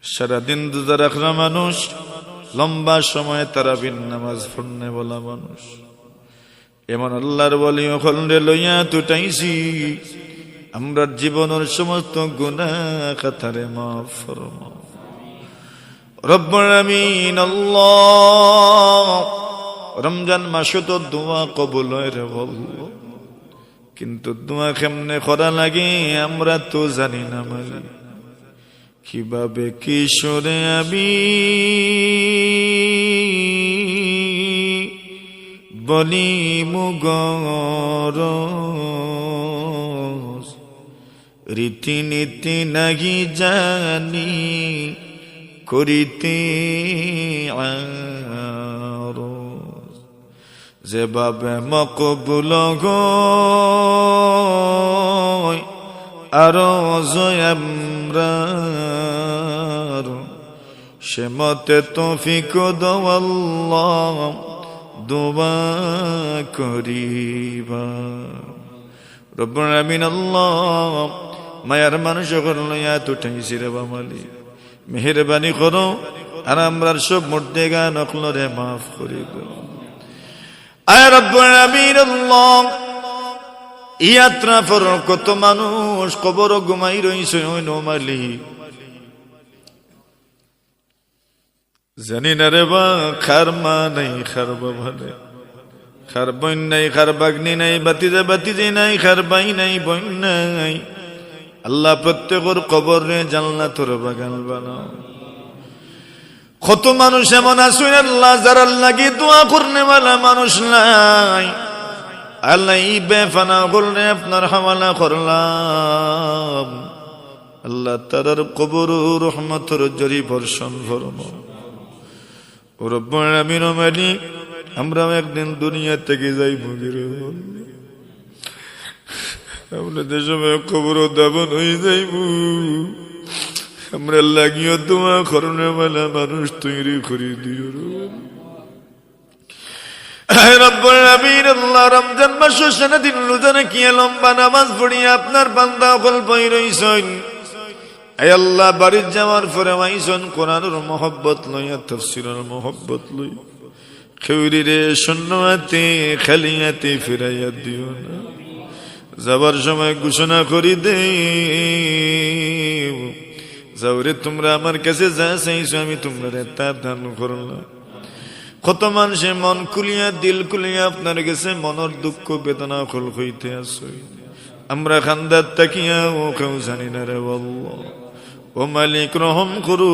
সারাদিন রোজা রাখা মানুষ, লম্বা সময় তারাবির নামাজ পড়নে বলা মানুষ, এমন আল্লাহর ওলি হলরে লইয়া তুটাইছি আমরা জীবনের সমস্ত গুনাহ খাতারে মাফ ফরমাও রব্বুল আমিন। আল্লাহ, রমজান মাসে তো দোয়া কবুল হয় রে আল্লাহ, কিন্তু দোয়া কেমনে করা লাগে আমরা তো জানি না মালিক। কিভাবে কিশোরে আমি বলি মুগর রীতিনীতি নাহি জানি করিতে আরজ, যেভাবে মকবুল হয় আরজ আমরা সে মতে তৌফিক দাও আল্লাহ দোয়া করিবা রব্বুল আমিন। আল্লাহ, মায়ার মানুষ লইয়া তুঠাইছি রে বামালি, মেহেরবানি করো আর আমরার সব মুর্দেগা নকলরে মাফ করে দাও আয় রব্বুল আমিন। আল্লাহ, ইয়াত্রা পর কত মানুষ কবর ঘুমাই রইছে ওই নোমালি, জানি না রে বা খার মা নাই, খার বাবা নাই, খার বোন নাই, খার বাগনি নাই, বাতিজা বাতিজি নাই, খার ভাই নাই, বোন নাই। আল্লাহ প্রত্যেকের কবর রে জান্নাতের বাগান বানাও। কত মানুষ এমন আছে আল্লাহ যারা লাগি দোয়া করনে वाला মানুষ নাই, আল্লাহ এই বেফানা করলে আপনার হাওয়ালা করলাম। আল্লাহ তার কবর রহমতের জরি বর্ষণ ফরমাও রব্বুল আমিন। মালিক, আমরা একদিন দুনিয়া থেকে যাইব, আমরা যে সময় কবর দাফন হয়ে যাইব, আমরা লাগিও দোয়া করনে वाला মানুষ তৈরি করে দিও রব্বুল আমিন। আল্লাহ, রমজান মাসে সারাদিন রোজা রাখিয়া লম্বা নামাজ পড়িয়া আপনার বান্দা হল বই রইছেন। আয় আল্লাহ, বাড়ির যাওয়ার পরে আইসন কোরআনের মহব্বত লইয়া, তাফসীরের মহব্বত লই, খেউরিরে শূন্যতে খালিয়াতে ফিরাইয়া দিও না। যাবার সময় ঘোষণা করি দে, যাওরে তোমরা আমার কাছে যা চাইছো আমি তোমরা তা দান করলাম। কত মানুষে মন খুলিয়া দিল খুলিয়া আপনার কাছে মনের দুঃখ বেদনা খোল হইতে আসো, আমরা খান্দার তাকিয়া ও কেউ জানি না রে আল্লাহ। ও মালিক, রহম করু,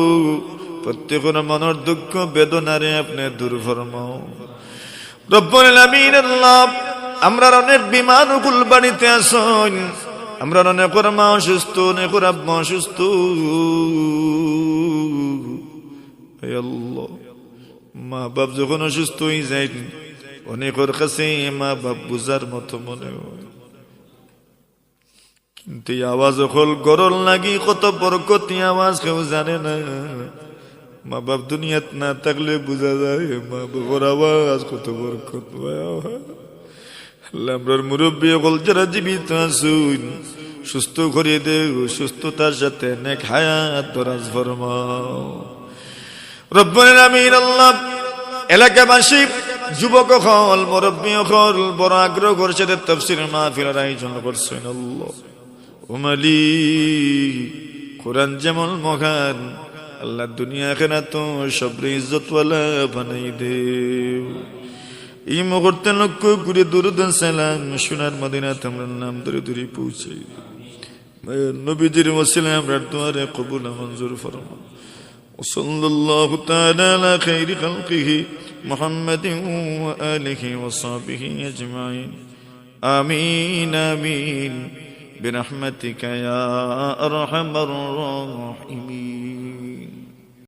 প্রত্যেকের মনের দুঃখ বেদনারে আপনি দূর ফরমাও রব্বুল আমিন। আল্লাহ, আমরা অনেক বিমান কুল বাড়িতে আসুন, আমরা অনেকের মা অসুস্থ, অনেকের আব্বা অসুস্থ। আল্লাহ, মা বাপ যখন অসুস্থ হয়ে যায় অনেকের কাছে মা বাপ বুঝার মতো মনে হয়, কিন্তু আওয়াজ হল গরল লাগি কত বরকতি আওয়াজ কেউ জানে না। মা বাপ দুনিয়াত না থাকলে বোঝা যায় মা বাবার আওয়াজ কত বরকত। আমরার মুরব্বী হল যারা জীবিত আসুন, সুস্থ করিয়ে দেও, সুস্থতার সাথে নেক হায়াত দরাজ ফরমাও রব্বুল আমিন। আল্লাহ, এলাকাবাসী যুবক হল মুরব্বী হল বড় আগ্রহ করছে তাফসীর মাহফিলের আয়োজন করছেন। আল্লাহ, ও মালিক, কোরআন যেমন মহান, আল্লাহ দুনিয়া আখিরাত সবর ইজ্জতওয়ালা বানাই দেও। এই মুহূর্তে লক্ষ্য করে দুরূদ সালাম সোনার মদিনাতে আমরা নাম ধরে ধরে পৌঁছে নবীজির ওসিলায় আমরা দুয়ারে কবুল মঞ্জুর ফরমাও। সাল্লাল্লাহু তাআলা আলা খাইরি খালকিহি মুহাম্মাদিন ওয়া আলিহি ওয়া সাহবিহি আজমাইন। আমিন আমিন বিরহমাতিকা ইয়া আরহামার রাহিমিন।